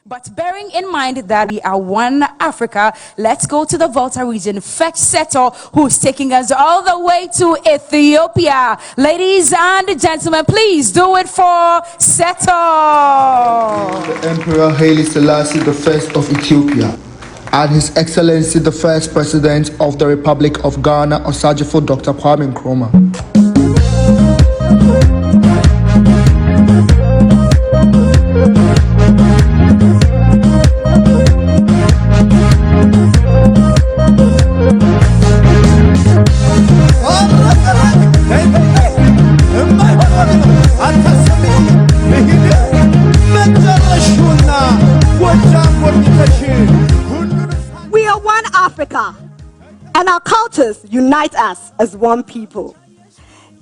But bearing in mind that we are one Africa, let's go to the Volta region. Fetch Seto, who's taking us all the way to Ethiopia. Ladies and gentlemen, please do it for Seto. The Emperor Haile Selassie I of Ethiopia, and His Excellency the First President of the Republic of Ghana, Osajifo Dr. Kwame Nkrumah. We are one Africa, and our cultures unite us as one people.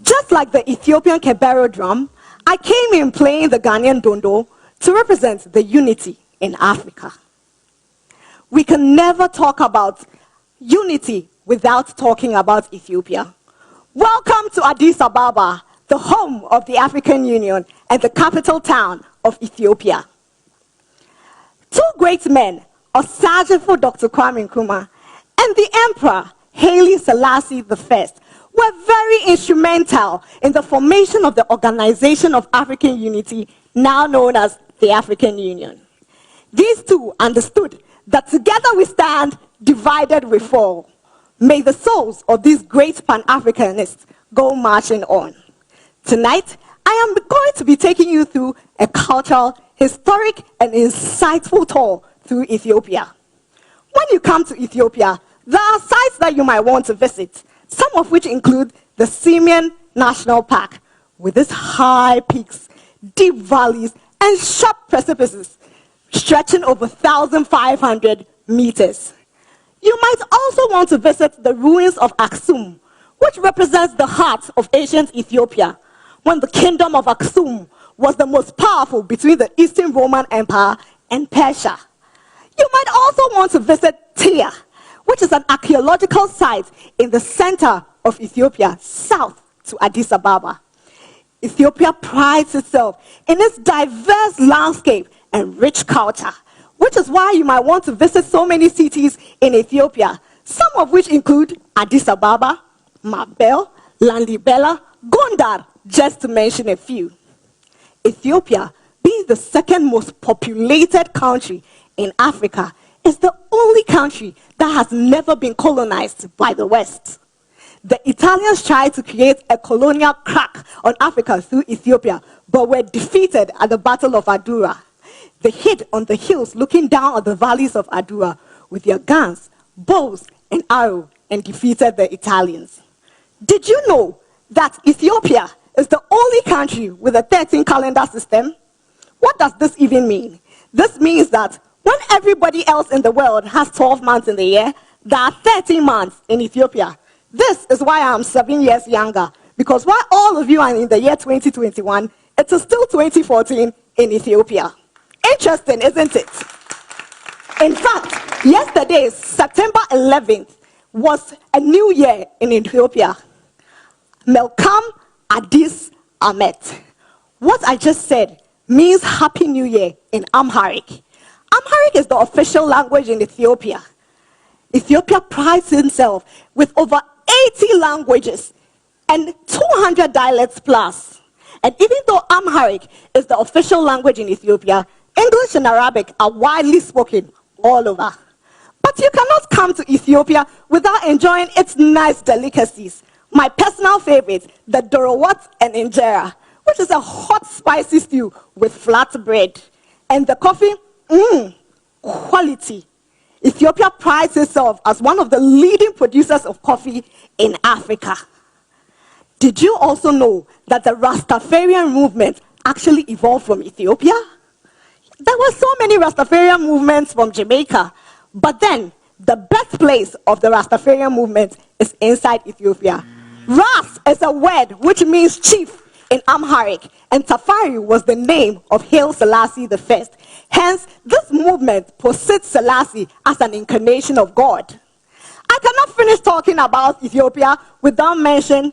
Just like the Ethiopian Kebero drum, I came in playing the Ghanaian dondo to represent the unity in Africa. We can never talk about unity without talking about Ethiopia. Welcome to Addis Ababa, the home of the African Union and the capital town of Ethiopia. Two great men, Osajifo Dr. Kwame Nkrumah and the Emperor Haile Selassie I, were very instrumental in the formation of the Organization of African Unity, now known as the African Union. These two understood that together we stand, divided we fall. May the souls of these great Pan-Africanists go marching on. Tonight, I am going to be taking you through a cultural, historic, and insightful tour through Ethiopia. When you come to Ethiopia, there are sites that you might want to visit, some of which include the Simeon National Park, with its high peaks, deep valleys, and sharp precipices stretching over 1,500 meters. You might also want to visit the ruins of Aksum, which represents the heart of ancient Ethiopia, when the kingdom of Aksum was the most powerful between the Eastern Roman Empire and Persia. You might also want to visit Tyre, which is an archaeological site in the center of Ethiopia, south to Addis Ababa. Ethiopia prides itself in its diverse landscape and rich culture, which is why you might want to visit so many cities in Ethiopia, some of which include Addis Ababa, Mabel, Lalibela, Gondar, just to mention a few. Ethiopia, being the second most populated country in Africa, is the only country that has never been colonized by the West. The Italians tried to create a colonial crack on Africa through Ethiopia, but were defeated at the Battle of Adura. They hid on the hills looking down on the valleys of Adura with their guns, bows, and arrows, and defeated the Italians. Did you know that Ethiopia is the only country with a 13 calendar system? What does this even mean? This means that when everybody else in the world has 12 months in the year, there are 13 months in Ethiopia. This is why I'm 7 years younger, because while all of you are in the year 2021, it is still 2014 in Ethiopia. Interesting, isn't it? In fact, yesterday, September 11th, was a new year in Ethiopia. Melkam Addis Amet. What I just said means Happy New Year in Amharic. Amharic is the official language in Ethiopia. Ethiopia prides itself with over 80 languages and 200 dialects plus. And even though Amharic is the official language in Ethiopia, English and Arabic are widely spoken all over. But you cannot come to Ethiopia without enjoying its nice delicacies. My personal favorite, the dorowat and injera, which is a hot spicy stew with flat bread. And the coffee, quality. Ethiopia prides itself as one of the leading producers of coffee in Africa. Did you also know that the Rastafarian movement actually evolved from Ethiopia? There were so many Rastafarian movements from Jamaica, but then the birthplace of the Rastafarian movement is inside Ethiopia. Ras is a word which means chief in Amharic, and Tafari was the name of Haile Selassie I. Hence, this movement posits Selassie as an incarnation of God. I cannot finish talking about Ethiopia without mentioning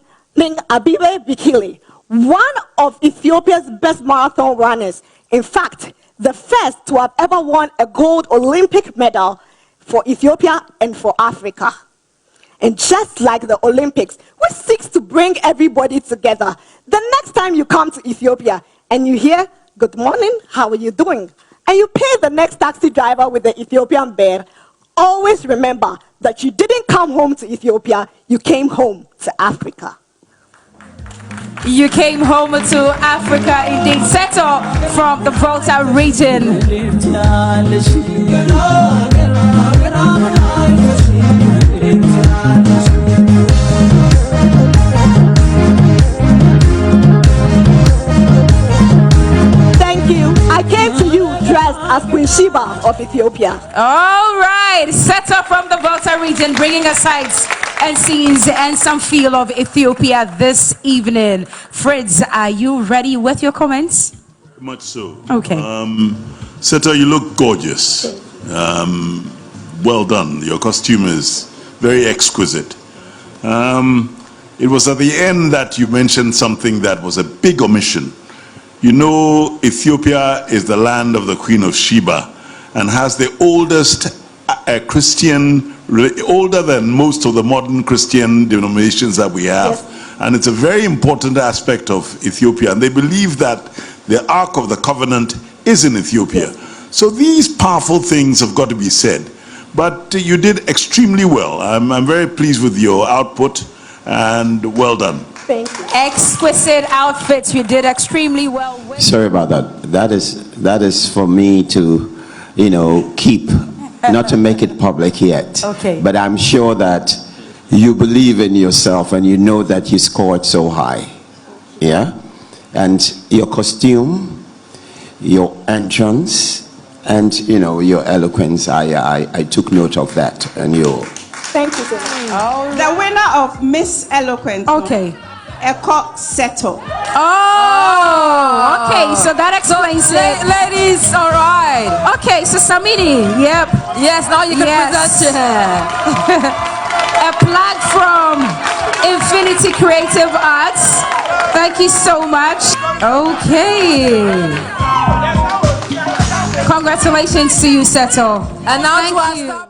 Abibe Bikili, one of Ethiopia's best marathon runners. In fact, the first to have ever won a gold Olympic medal for Ethiopia and for Africa. And just like the Olympics, which seeks to bring everybody together, the next time you come to Ethiopia and you hear, "Good morning, how are you doing?" and you pay the next taxi driver with the Ethiopian bear, always remember that you didn't come home to Ethiopia, you came home to Africa. You came home to Africa, indeed. Seto from the Volta region. Thank you. I came to you dressed as Queen Sheba of Ethiopia. All right, Seto from the Volta region, bringing us sights and scenes and some feel of Ethiopia this evening. Fritz, are you ready with your comments? Much so. Okay. Seta, you look gorgeous. Well done. Your costume is very exquisite. It was at the end that you mentioned something that was a big omission. You know, Ethiopia is the land of the Queen of Sheba and has the oldest Christian, older than most of the modern Christian denominations that we have. Yes. And it's a very important aspect of Ethiopia. And they believe that the Ark of the Covenant is in Ethiopia. Yes. So these powerful things have got to be said. But you did extremely well. I'm very pleased with your output and well done. Thank you. Exquisite outfits. You did extremely well with. Sorry about that. That is for me to, keep, not to make it public yet. Okay. But I'm sure that you believe in yourself and you know that you scored so high. Yeah? And your costume, your entrance, and your eloquence, I took note of that. And Thank you so much. The winner of Miss Eloquence. Okay. Eko Seto. Oh, okay. So that explains it. Ladies, all right. Okay, so Samini, yep. Yes, now you can present A plug from Infinity Creative Arts. Thank you so much. Okay. Congratulations to you, Seto. And now Thank to our you. star